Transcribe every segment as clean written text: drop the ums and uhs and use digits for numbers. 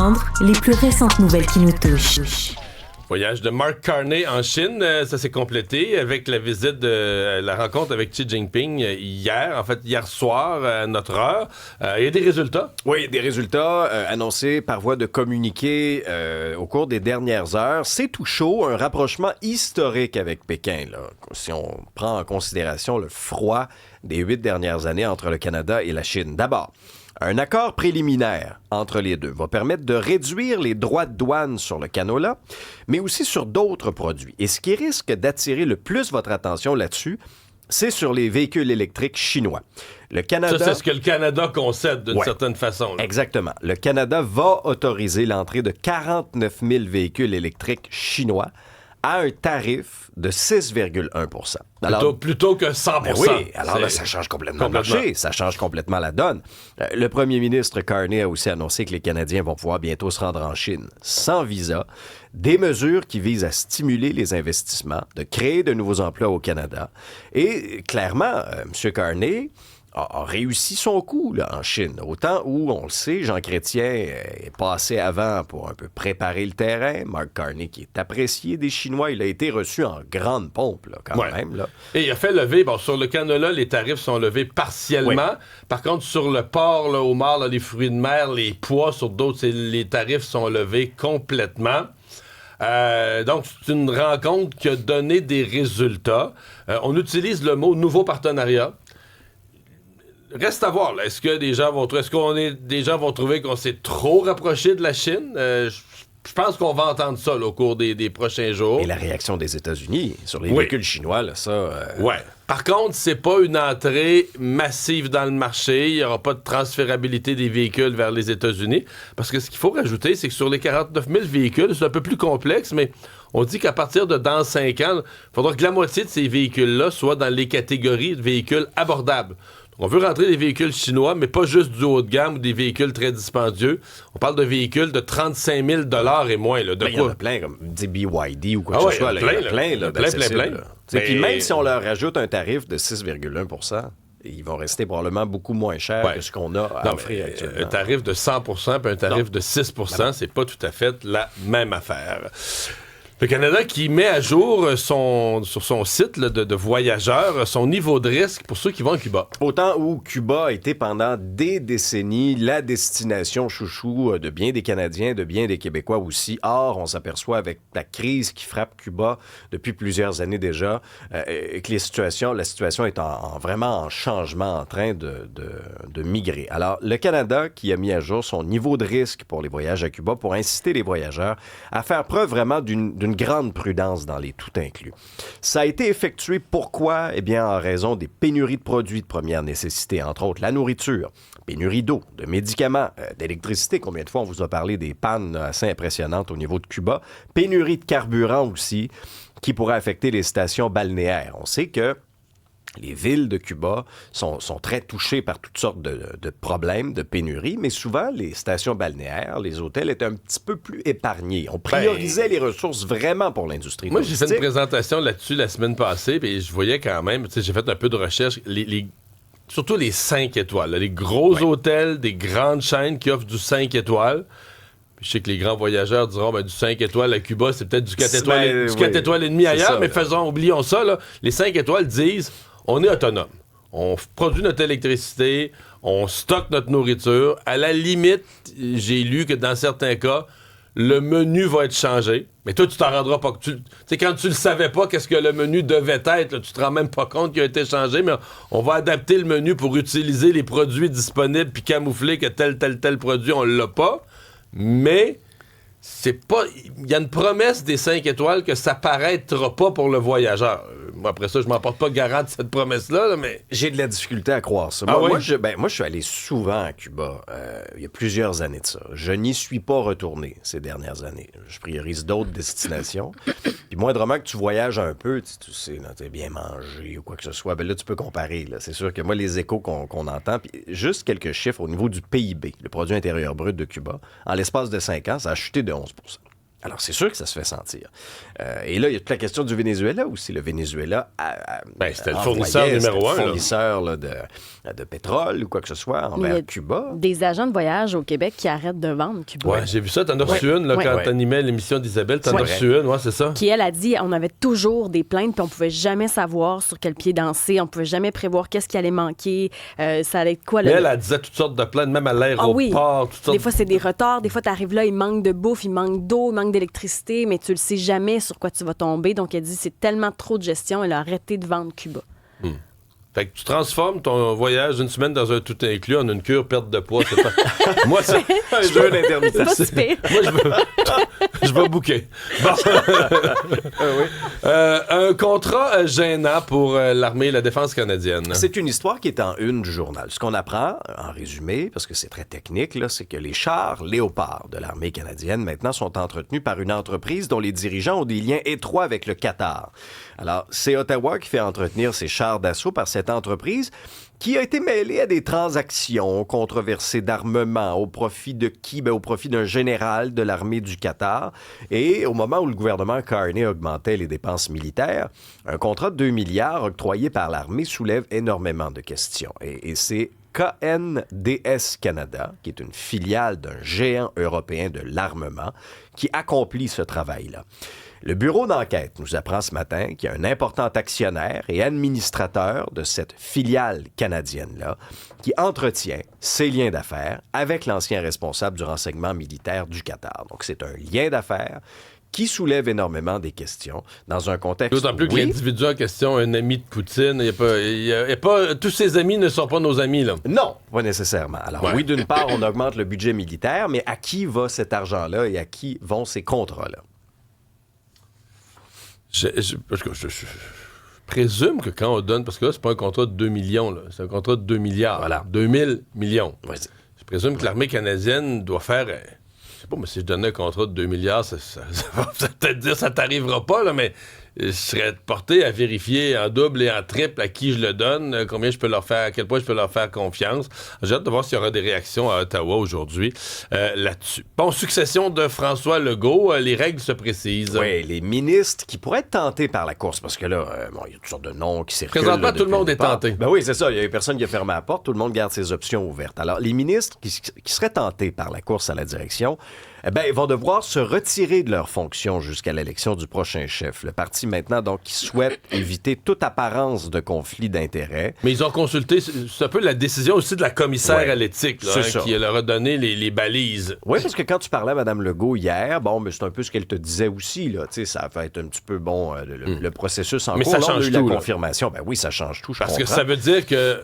comprendre les plus récentes nouvelles qui nous touchent. Voyage de Mark Carney en Chine, ça s'est complété avec la visite de la rencontre avec Xi Jinping hier soir à notre heure. Il y a des résultats? Oui, des résultats annoncés par voie de communiqué au cours des dernières heures. C'est tout chaud, un rapprochement historique avec Pékin, là, si on prend en considération le froid des 8 dernières années entre le Canada et la Chine. D'abord, un accord préliminaire entre les deux va permettre de réduire les droits de douane sur le canola, mais aussi sur d'autres produits. Et ce qui risque d'attirer le plus votre attention là-dessus, c'est sur les véhicules électriques chinois. Le Canada... Ça, c'est ce que le Canada concède d'une certaine façon. Là. Exactement. Le Canada va autoriser l'entrée de 49 000 véhicules électriques chinois à un tarif de 6,1 %. Plutôt que 100 ben oui, alors là, ça change complètement le marché, ça change complètement la donne. Le premier ministre Carney a aussi annoncé que les Canadiens vont pouvoir bientôt se rendre en Chine sans visa, des mesures qui visent à stimuler les investissements, de créer de nouveaux emplois au Canada. Et clairement, M. Carney a réussi son coup là, en Chine. Autant où, on le sait, Jean Chrétien est passé avant pour un peu préparer le terrain. Mark Carney, qui est apprécié des Chinois, il a été reçu en grande pompe, là, quand même. Là. Et il a fait lever, sur le canola, les tarifs sont levés partiellement. Oui. Par contre, sur le porc, là, homard, là, les fruits de mer, les pois, sur d'autres, les tarifs sont levés complètement. Donc, c'est une rencontre qui a donné des résultats. On utilise le mot « nouveau partenariat ». Reste à voir, là. Est-ce que des gens vont trouver qu'on s'est trop rapproché de la Chine? Je pense qu'on va entendre ça là, au cours des prochains jours. Et la réaction des États-Unis sur les véhicules chinois, là, ça... Ouais. Par contre, c'est pas une entrée massive dans le marché. Il n'y aura pas de transférabilité des véhicules vers les États-Unis. Parce que ce qu'il faut rajouter, c'est que sur les 49 000 véhicules, c'est un peu plus complexe, mais on dit qu'à partir de dans 5 ans, il faudra que la moitié de ces véhicules-là soient dans les catégories de véhicules abordables. On veut rentrer des véhicules chinois, mais pas juste du haut de gamme ou des véhicules très dispendieux. On parle de véhicules de 35 000 $ et moins. Là, il y en a plein, comme des BYD ou quoi que ce soit. Il y en a plein. Puis même si on leur rajoute un tarif de 6,1 %, ils vont rester probablement beaucoup moins chers que ce qu'on a à offrir actuellement. Un tarif de 100 % puis un tarif de 6 %, c'est pas tout à fait la même affaire. Le Canada qui met à jour sur son site là, de voyageurs son niveau de risque pour ceux qui vont à Cuba. Autant où Cuba a été pendant des décennies la destination chouchou de bien des Canadiens, de bien des Québécois aussi. Or, on s'aperçoit avec la crise qui frappe Cuba depuis plusieurs années déjà que la situation est vraiment en changement, en train de migrer. Alors, le Canada qui a mis à jour son niveau de risque pour les voyages à Cuba pour inciter les voyageurs à faire preuve vraiment d'une grande prudence dans les tout inclus. Ça a été effectué pourquoi? Eh bien, en raison des pénuries de produits de première nécessité, entre autres la nourriture, pénurie d'eau, de médicaments, d'électricité. Combien de fois on vous a parlé des pannes assez impressionnantes au niveau de Cuba? Pénurie de carburant aussi, qui pourrait affecter les stations balnéaires. On sait que les villes de Cuba sont très touchées par toutes sortes de problèmes, de pénuries, mais souvent, les stations balnéaires, les hôtels étaient un petit peu plus épargnés. On priorisait les ressources vraiment pour l'industrie touristique. Moi, j'ai fait une présentation là-dessus la semaine passée, puis je voyais quand même, j'ai fait un peu de recherche, surtout les 5 étoiles, là, les gros hôtels, des grandes chaînes qui offrent du 5 étoiles. Je sais que les grands voyageurs diront du 5 étoiles à Cuba, c'est peut-être du 4 étoiles, 4 étoiles et demi ailleurs, mais oublions ça, là, les 5 étoiles disent on est autonome. On produit notre électricité, on stocke notre nourriture. À la limite, j'ai lu que dans certains cas, le menu va être changé. Mais toi, tu t'en rendras pas. Quand tu le savais pas, qu'est-ce que le menu devait être, là, tu te rends même pas compte qu'il a été changé, mais on va adapter le menu pour utiliser les produits disponibles puis camoufler que tel produit, on l'a pas. Mais c'est pas. Il y a une promesse des 5 étoiles que ça paraîtra pas pour le voyageur. Moi, après ça, je m'en porte pas garant de cette promesse-là, mais... J'ai de la difficulté à croire ça. Moi, je suis allé souvent à Cuba, il y a plusieurs années de ça. Je n'y suis pas retourné ces dernières années. Je priorise d'autres destinations. Puis moindrement que tu voyages un peu, tu sais, t'es bien mangé ou quoi que ce soit, ben là, tu peux comparer. Là. C'est sûr que moi, les échos qu'on entend, puis juste quelques chiffres au niveau du PIB, le produit intérieur brut de Cuba, en l'espace de 5 ans, ça a chuté de 11 %. Alors, c'est sûr que ça se fait sentir. Et là, il y a toute la question du Venezuela aussi. Le Venezuela c'était le fournisseur numéro un. Le fournisseur là, de pétrole ou quoi que ce soit envers Cuba. Des agents de voyage au Québec qui arrêtent de vendre Cuba. Ouais, j'ai vu ça. T'en as reçu une quand t'animais l'émission d'Isabelle. T'en as reçu une, c'est ça. Qui, elle a dit, on avait toujours des plaintes puis on pouvait jamais savoir sur quel pied danser. On pouvait jamais prévoir qu'est-ce qui allait manquer. Ça allait être quoi, là? Mais elle disait toutes sortes de plaintes, même à l'aéroport. Des fois, c'est des retards. Des fois, t'arrives là, il manque de bouffe, il manque d'eau, il manque d'électricité, mais tu le sais jamais sur quoi tu vas tomber. Donc, elle dit, c'est tellement trop de gestion. Elle a arrêté de vendre Cuba. Fait que tu transformes ton voyage d'une semaine dans un tout inclus en une cure perte de poids. C'est pas... Moi, c'est un jeu d'intermittent. C'est pas super. Moi, je vais booker. Bon. Un contrat gênant pour l'armée et la défense canadienne. C'est une histoire qui est en une du journal. Ce qu'on apprend, en résumé, parce que c'est très technique, là, c'est que les chars Léopard de l'armée canadienne, maintenant, sont entretenus par une entreprise dont les dirigeants ont des liens étroits avec le Qatar. Alors, c'est Ottawa qui fait entretenir ces chars d'assaut par cette entreprise qui a été mêlée à des transactions controversées d'armement au profit de qui? Au profit d'un général de l'armée du Qatar. Et au moment où le gouvernement Carney augmentait les dépenses militaires, un contrat de 2 milliards octroyé par l'armée soulève énormément de questions. Et c'est KNDS Canada, qui est une filiale d'un géant européen de l'armement, qui accomplit ce travail-là. Le bureau d'enquête nous apprend ce matin qu'il y a un important actionnaire et administrateur de cette filiale canadienne-là qui entretient ses liens d'affaires avec l'ancien responsable du renseignement militaire du Qatar. Donc, c'est un lien d'affaires qui soulève énormément des questions dans un contexte... D'autant plus que l'individu en question est un ami de Poutine. Tous ses amis ne sont pas nos amis, là. Non, pas nécessairement. Alors oui, d'une part, on augmente le budget militaire, mais à qui va cet argent-là et à qui vont ces contrats-là? Parce que je présume que quand on donne... Parce que là, c'est pas un contrat de 2 millions, là. C'est un contrat de 2 milliards. Voilà. 2000 millions. Oui. Je présume que l'armée canadienne doit faire... Je sais pas, mais si je donnais un contrat de 2 milliards, ça va peut-être dire que ça t'arrivera pas, là, mais je serais porté à vérifier en double et en triple à qui je le donne, combien je peux leur faire, à quel point je peux leur faire confiance. J'ai hâte de voir s'il y aura des réactions à Ottawa aujourd'hui là-dessus. Bon, succession de François Legault, les règles se précisent. Oui, les ministres qui pourraient être tentés par la course, parce que là, il y a toutes sortes de noms qui circulent. Présentement, tout le monde est tenté. Ben oui, c'est ça. Il y a personne qui a fermé la porte. Tout le monde garde ses options ouvertes. Alors, les ministres qui seraient tentés par la course à la direction, ils vont devoir se retirer de leurs fonctions jusqu'à l'élection du prochain chef. Le parti, maintenant, donc, qui souhaite éviter toute apparence de conflit d'intérêts. Mais ils ont consulté, c'est un peu la décision aussi de la commissaire à l'éthique, là, qui leur a donné les balises. Oui, parce que quand tu parlais à Mme Legault hier, mais c'est un peu ce qu'elle te disait aussi, là. Tu sais, ça va être un petit peu, le processus en cours. Mais ça change tout, la confirmation. Ben oui, ça change tout, Parce que ça veut dire que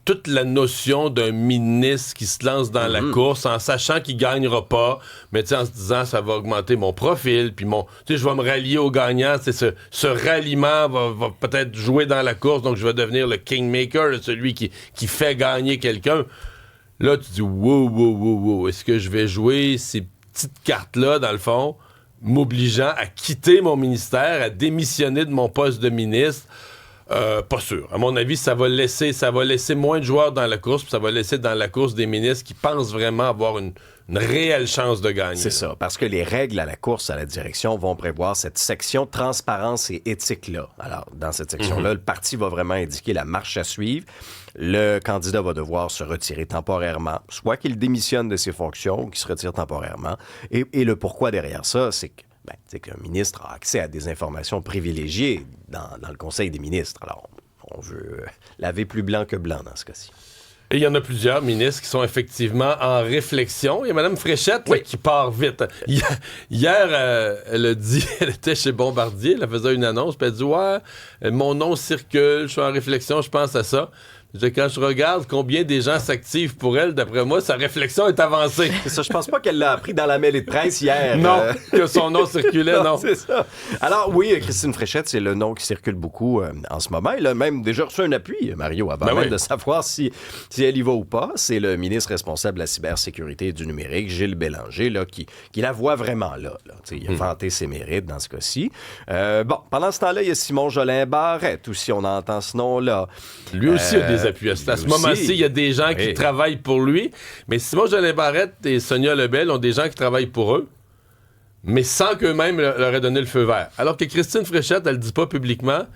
toute la notion d'un ministre qui se lance dans la course en sachant qu'il gagnera pas, mais en se disant ça va augmenter mon profil, puis je vais me rallier aux gagnants, ce ralliement va peut-être jouer dans la course, donc je vais devenir le kingmaker, celui qui fait gagner quelqu'un. Là, tu dis wow, est-ce que je vais jouer ces petites cartes-là, dans le fond, m'obligeant à quitter mon ministère, à démissionner de mon poste de ministre? Pas sûr. À mon avis, ça va laisser moins de joueurs dans la course, puis ça va laisser dans la course des ministres qui pensent vraiment avoir une réelle chance de gagner. C'est ça, parce que les règles à la course à la direction vont prévoir cette section transparence et éthique-là. Alors, dans cette section-là, le parti va vraiment indiquer la marche à suivre. Le candidat va devoir se retirer temporairement, soit qu'il démissionne de ses fonctions ou qu'il se retire temporairement. Et le pourquoi derrière ça, c'est que qu'un ministre a accès à des informations privilégiées dans le Conseil des ministres. Alors, on veut laver plus blanc que blanc dans ce cas-ci. Et il y en a plusieurs ministres qui sont effectivement en réflexion. Il y a Mme Fréchette là, qui part vite. Hier, elle a dit, elle était chez Bombardier, elle faisait une annonce, puis elle dit « mon nom circule, je suis en réflexion, je pense à ça ». Quand je regarde combien des gens s'activent pour elle, d'après moi, sa réflexion est avancée. C'est ça, je pense pas qu'elle l'a appris dans la mêlée de presse hier. Non, que son nom circulait, non. C'est ça. Alors oui, Christine Fréchette, c'est le nom qui circule beaucoup en ce moment. Elle a même déjà reçu un appui, Mario, avant même de savoir si elle y va ou pas. C'est le ministre responsable de la cybersécurité et du numérique, Gilles Bélanger, là, qui la voit vraiment là. Il a vanté ses mérites dans ce cas-ci. Pendant ce temps-là, il y a Simon Jolin Barrette, aussi on entend ce nom-là. Lui aussi a des appuis. À ce moment-ci, il y a des gens qui travaillent pour lui. Mais Simon Jolin Barrette et Sonia Lebel ont des gens qui travaillent pour eux. mais sans qu'eux-mêmes leur aient donné le feu vert. Alors que Christine Fréchette, elle le dit pas publiquement,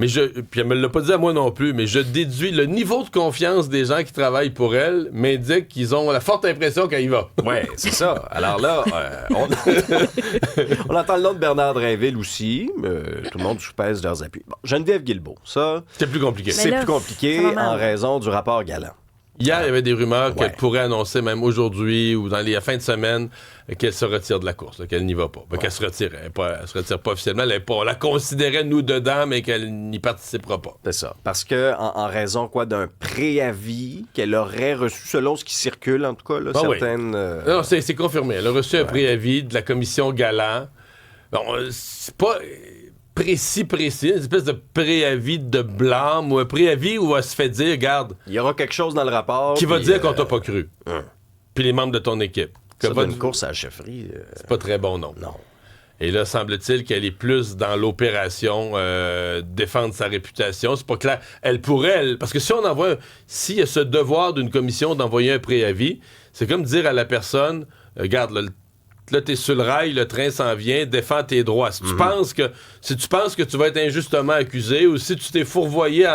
puis elle me l'a pas dit à moi non plus, mais je déduis le niveau de confiance des gens qui travaillent pour elle m'indique qu'ils ont la forte impression qu'elle y va. Ouais, c'est ça. Alors là, on entend le nom de Bernard Drainville aussi. Tout le monde soupèse leurs appuis. Bon, Geneviève Guilbeault, ça, C'est plus compliqué. c'est là, plus compliqué ça va mal. en raison du rapport Galland. Hier, il y avait des rumeurs Ouais. qu'elle pourrait annoncer, même aujourd'hui ou dans les fins de semaine, qu'elle se retire de la course, là, qu'elle n'y va pas. Qu'elle se retire. Elle se retire pas officiellement. On la considérait, nous, dedans, mais qu'elle n'y participera pas. C'est ça. Parce que en raison d'un préavis qu'elle aurait reçu, selon ce qui circule, en tout cas, là, Ah oui. certaines... Non, c'est confirmé. Elle a reçu un préavis de la commission Galland. Bon, c'est pas précis, une espèce de préavis de blâme ou un préavis où elle se fait dire, regarde, Il y aura quelque chose dans le rapport. qui va puis, dire qu'on t'a pas cru. Hum. Puis les membres de ton équipe. Que Ça, va- d'une course à la chefferie, C'est pas très bon, non. non. Et là, semble-t-il qu'elle est plus dans l'opération défendre sa réputation. C'est pas clair. Elle pourrait, parce que s'il y a ce devoir d'une commission d'envoyer un préavis, c'est comme dire à la personne, regarde, là, t'es sur le rail, le train s'en vient, défends tes droits. Si tu penses que tu vas être injustement accusé ou si tu t'es fourvoyé,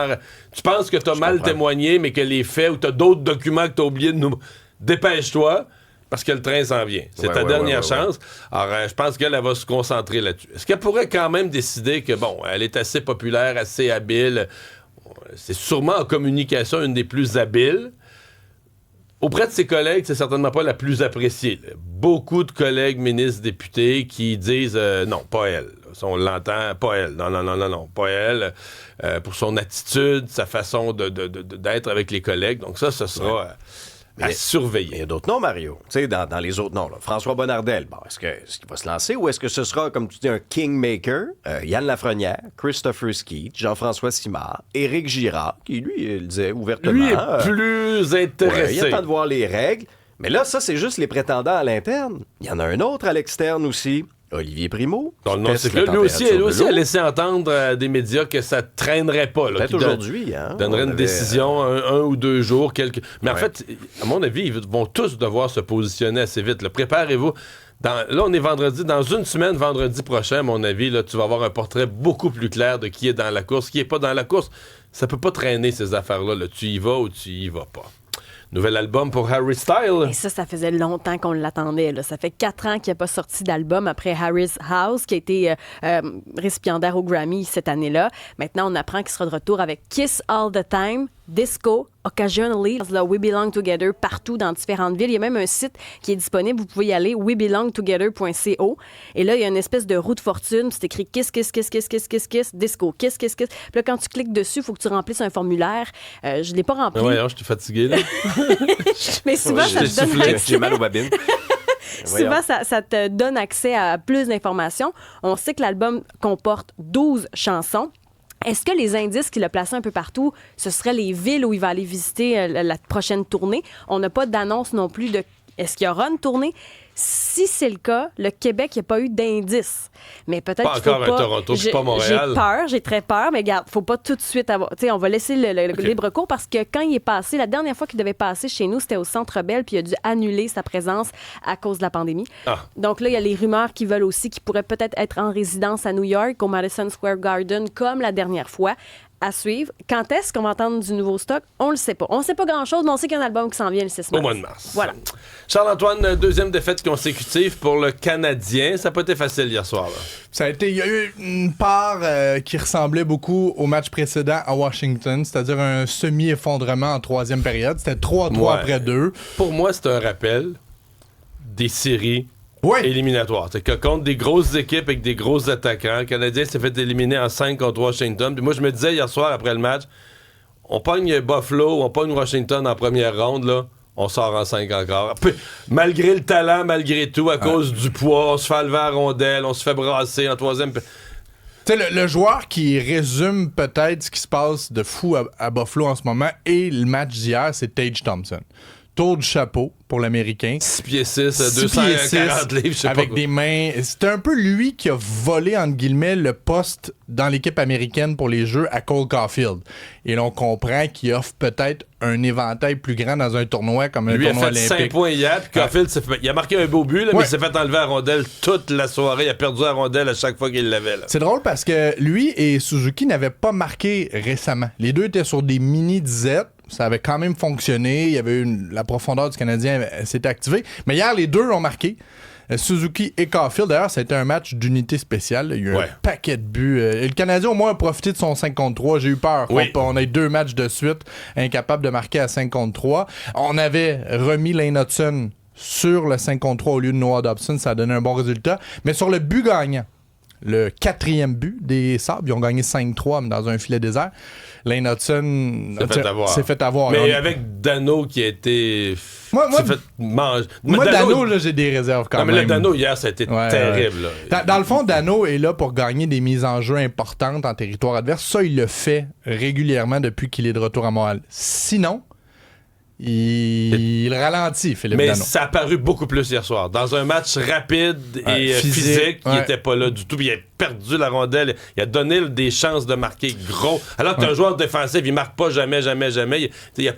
tu penses que t'as mal comprends. témoigné, mais que les faits ou t'as d'autres documents que t'as oublié de nous... Dépêche-toi, parce que le train s'en vient. C'est ta dernière chance. Alors, je pense qu'elle va se concentrer là-dessus. Est-ce qu'elle pourrait quand même décider que, bon, elle est assez populaire, assez habile, c'est sûrement en communication une des plus habiles. Auprès de ses collègues, c'est certainement pas la plus appréciée. Beaucoup de collègues, ministres, députés qui disent non, pas elle. Si on l'entend, pas elle. Non, pas elle. Pour son attitude, sa façon d'être avec les collègues. Donc ça, ce sera à Mais surveiller. il y a d'autres noms, Mario. Tu sais, dans les autres noms, là. François Bonnardel, bon, est-ce qu'il va se lancer ou est-ce que ce sera, comme tu dis, un kingmaker? Yann Lafrenière, Christopher Skeet, Jean-François Simard, Éric Girard, qui, lui, il le disait ouvertement. Lui est plus intéressé. Il y a le temps de voir les règles. Mais là, ça, c'est juste les prétendants à l'interne. Il y en a un autre à l'externe aussi. Olivier Primo. Non, qui non, teste c'est que la lui aussi température de a l'eau. laissé entendre à des médias que ça traînerait pas. Là, Peut-être qu'il aujourd'hui, hein? donnerait On une avait, décision un ou 2 jours. Mais en Ouais. fait, à mon avis, ils vont tous devoir se positionner assez vite. Là. Préparez-vous. Là, on est vendredi. Dans une semaine, vendredi prochain, à mon avis, là, tu vas avoir un portrait beaucoup plus clair de qui est dans la course, qui est pas dans la course. Ça peut pas traîner, ces affaires-là. Là. Tu y vas ou tu y vas pas. Nouvel album pour Harry Styles. Et ça faisait longtemps qu'on l'attendait. Là. Ça fait 4 ans qu'il n'a pas sorti d'album après Harry's House, qui a été récipiendaire au Grammy cette année-là. Maintenant, on apprend qu'il sera de retour avec Kiss All the Time, Disco, Occasionally, We Belong Together, partout dans différentes villes. Il y a même un site qui est disponible. Vous pouvez y aller, webelongtogether.co. Et là, il y a une espèce de roue de fortune. C'est écrit Kiss, Kiss, Kiss, Kiss, Kiss, Kiss, Kiss, Disco, Kiss, Kiss, Kiss. Puis là, quand tu cliques dessus, il faut que tu remplisses un formulaire. Je ne l'ai pas rempli. Ouais, je suis fatigué. Là. Mais souvent, ça te donne soufflé. accès. J'ai mal aux babines. Souvent, ça te donne accès à plus d'informations. On sait que l'album comporte 12 chansons. Est-ce que les indices qu'il a placés un peu partout, ce seraient les villes où il va aller visiter la prochaine tournée? On n'a pas d'annonce non plus de est-ce qu'il y aura une tournée? Si c'est le cas, le Québec, il n'y a pas eu d'indice. Mais peut-être Pas qu'il faut encore un Toronto, puis pas Montréal. J'ai très peur, mais regarde, faut pas tout de suite avoir... Tu sais, on va laisser le libre cours parce que quand il est passé, la dernière fois qu'il devait passer chez nous, c'était au Centre Bell, puis il a dû annuler sa présence à cause de la pandémie. Ah. Donc là, il y a les rumeurs qui veulent aussi qu'il pourrait peut-être être en résidence à New York, au Madison Square Garden, comme la dernière fois. À suivre. Quand est-ce qu'on va entendre du nouveau stock? On le sait pas. On sait pas grand-chose, mais on sait qu'il y a un album qui s'en vient le 6 mars. Au mois de mars. Voilà. Charles-Antoine, deuxième défaite consécutive pour le Canadien. Ça n'a pas été facile hier soir. Là. Il y a eu une part qui ressemblait beaucoup au match précédent à Washington, c'est-à-dire un semi-effondrement en troisième période. C'était 3-3 Ouais. après 2. Pour moi, c'est un rappel des séries Ouais. éliminatoires. C'est que contre des grosses équipes avec des gros attaquants, le Canadien s'est fait éliminer en 5 contre Washington. Puis moi, je me disais hier soir, après le match, on pogne Buffalo, on pogne Washington en première ronde, là. On sort en 5 encore. Puis, malgré le talent, malgré tout, à cause du poids, on se fait enlever à rondelle, on se fait brasser en troisième. Tu sais, le joueur qui résume peut-être ce qui se passe de fou à Buffalo en ce moment et le match d'hier, c'est Tage Thompson. Tour du chapeau pour l'Américain. 6 pieds 6, 6 pieds 240 livres, je sais pas. avec des mains. C'était un peu lui qui a volé, entre guillemets, le poste dans l'équipe américaine pour les Jeux à Cole Caulfield. Et l'on comprend qu'il offre peut-être un éventail plus grand dans un tournoi comme un Lui tournoi a fait olympique. 5 points hier, puis Caulfield, il a marqué un beau but, là, mais Ouais. il s'est fait enlever la rondelle toute la soirée. Il a perdu la rondelle à chaque fois qu'il l'avait. Là. C'est drôle parce que lui et Suzuki n'avaient pas marqué récemment. Les deux étaient sur des mini-disettes. Ça avait quand même fonctionné. Il y avait la profondeur du Canadien s'était activée. Mais hier, les deux ont marqué. Suzuki et Caulfield. D'ailleurs, ça a été un match d'unité spéciale. Il y a eu un paquet de buts. Et le Canadien, au moins, a profité de son 5 contre 3. J'ai eu peur. Oui. On a eu 2 matchs de suite incapables de marquer à 5 contre 3. On avait remis Lane Hudson sur le 5 contre 3 au lieu de Noah Dobson. Ça a donné un bon résultat. Mais sur le but gagnant, le 4e but des Sabres, ils ont gagné 5-3 mais dans un filet désert. Lane Hudson s'est fait avoir. Mais avec Dano qui a été... s'est fait manger. Moi, Dano, là, j'ai des réserves quand même. Non, mais le Dano, hier, ça a été terrible. Là. Dans le fond, Dano est là pour gagner des mises en jeu importantes en territoire adverse. Ça, il le fait régulièrement depuis qu'il est de retour à Montréal. Sinon, il ralentit, Philippe Dano. Mais ça a paru beaucoup plus hier soir. Dans un match rapide et physique, il n'était pas là du tout. Puis il a perdu la rondelle. Il a donné des chances de marquer gros. Alors que tu as un joueur défensif, il marque pas jamais. Il n'y a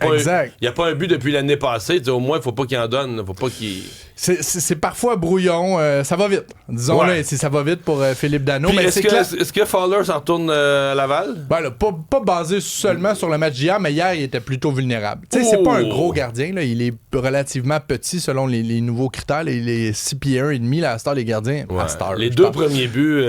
pas un but depuis l'année passée. Au moins, il ne faut pas qu'il en donne. Faut pas qu'il... C'est parfois brouillon. Ça va vite. Disons-le, ça va vite pour Philippe Dano. Puis mais est-ce que Fowler s'en retourne à Laval? Ben là, pas basé seulement sur le match d'hier, mais hier, il était plutôt vulnérable. Tu sais, c'est pas un gros gardien. Là. Il est relativement petit selon les nouveaux critères. Il est 6 pieds 1 et demi là, à Star, les gardiens. À Star, les deux premiers buts...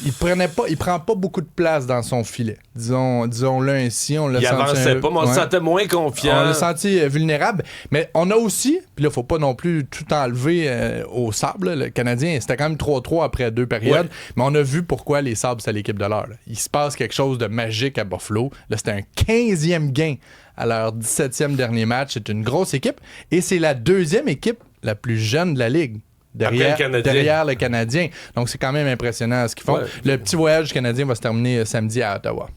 Il prend pas beaucoup de place dans son filet. Disons-le ainsi. Il avançait pas, mais on se sentait moins confiant. On l'a senti vulnérable. Mais on a aussi, puis là, faut pas non plus tout enlever au Sable. Le Canadien, c'était quand même 3-3 après 2 périodes. Ouais. Mais on a vu pourquoi les Sabres, c'est l'équipe de l'heure. Il se passe quelque chose de magique à Buffalo. Là, c'était un 15e gain à leur 17e dernier match. C'est une grosse équipe. Et c'est la 2e équipe la plus jeune de la Ligue. Derrière le Canadien. Donc, c'est quand même impressionnant ce qu'ils font. Ouais. Le petit voyage du Canadien va se terminer samedi à Ottawa.